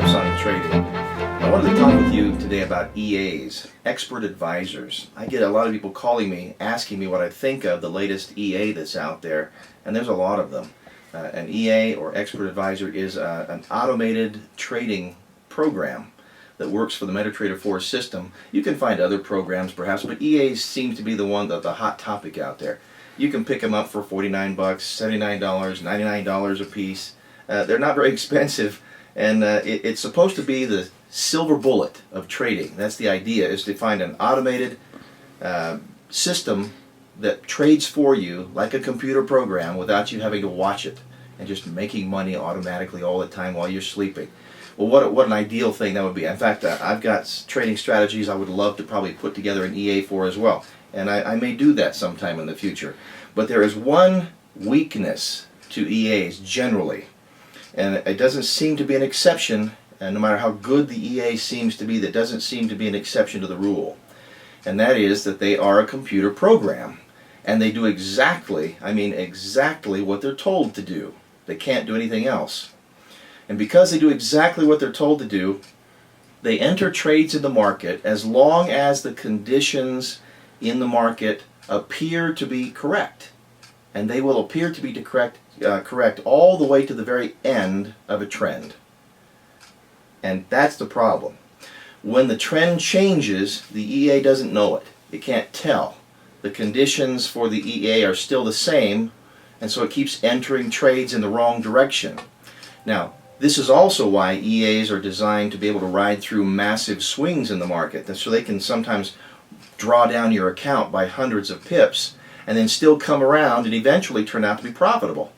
Tips on Trading. I wanted to talk with you today about EAs, expert advisors. I get a lot of people calling me, asking me what I think of the latest EA that's out there, and there's a lot of them. An EA, or expert advisor, is an automated trading program that works for the MetaTrader 4 system. You can find other programs perhaps, but EAs seem to be the hot topic out there. You can pick them up for $49, $79, $99 a piece. They're not very expensive, and it's supposed to be the silver bullet of trading. That's the idea, is to find an automated system that trades for you like a computer program without you having to watch it and just making money automatically all the time while you're sleeping. Well, what an ideal thing that would be. In fact, I've got trading strategies I would love to probably put together an EA for as well, and I may do that sometime in the future. But there is one weakness to EAs generally, and it doesn't seem to be an exception, and no matter how good the EA seems to be, that doesn't seem to be an exception to the rule. And that is that they are a computer program, and they do exactly, I mean exactly, what they're told to do. They can't do anything else. And because they do exactly what they're told to do, they enter trades in the market as long as the conditions in the market appear to be correct. And they will appear to be correct all the way to the very end of a trend. And that's the problem. When the trend changes, the EA doesn't know it. It can't tell. The conditions for the EA are still the same, and so it keeps entering trades in the wrong direction. Now, this is also why EAs are designed to be able to ride through massive swings in the market, so they can sometimes draw down your account by hundreds of pips and then still come around and eventually turn out to be profitable.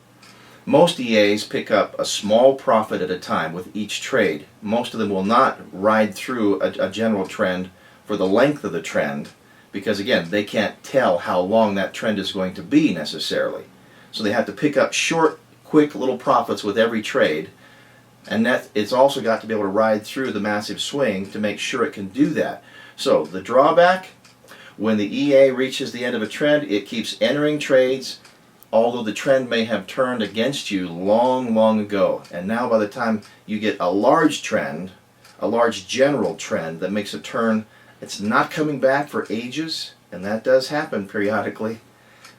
Most EAs pick up a small profit at a time with each trade. Most of them will not ride through a general trend for the length of the trend because, again, they can't tell how long that trend is going to be necessarily. So they have to pick up short, quick little profits with every trade, and that it's also got to be able to ride through the massive swing to make sure it can do that. So the drawback, when the EA reaches the end of a trend, it keeps entering trades, although the trend may have turned against you long, long ago. And now by the time you get a large trend, a large general trend that makes a turn, it's not coming back for ages, and that does happen periodically.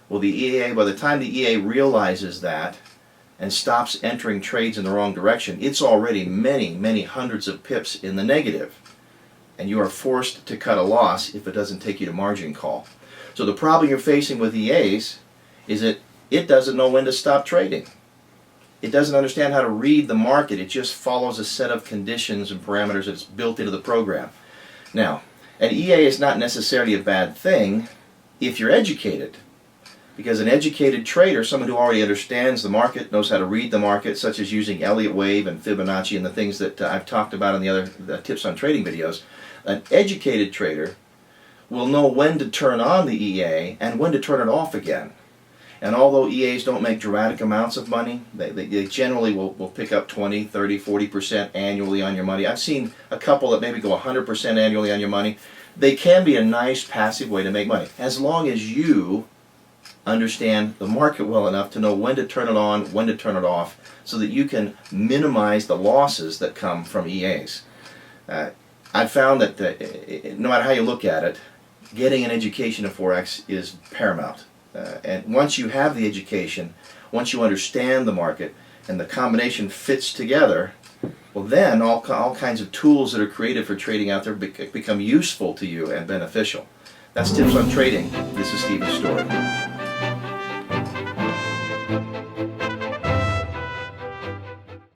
Well, the EA, by the time the EA realizes that and stops entering trades in the wrong direction, it's already many, many hundreds of pips in the negative. And you are forced to cut a loss if it doesn't take you to margin call. So the problem you're facing with EAs is that it doesn't know when to stop trading. It doesn't understand how to read the market. It just follows a set of conditions and parameters that's built into the program. Now, an EA is not necessarily a bad thing if you're educated. Because an educated trader, someone who already understands the market, knows how to read the market, such as using Elliott Wave and Fibonacci and the things that I've talked about in the other tips on trading videos, an educated trader will know when to turn on the EA and when to turn it off again. And although EAs don't make dramatic amounts of money, they generally will pick up 20, 30, 40% annually on your money. I've seen a couple that maybe go 100% annually on your money. They can be a nice passive way to make money, as long as you understand the market well enough to know when to turn it on, when to turn it off, so that you can minimize the losses that come from EAs. I've found that no matter how you look at it, getting an education in Forex is paramount. And once you have the education, once you understand the market, and the combination fits together, well then all kinds of tools that are created for trading out there become useful to you and beneficial. That's Tips on Trading. This is Stephen's story.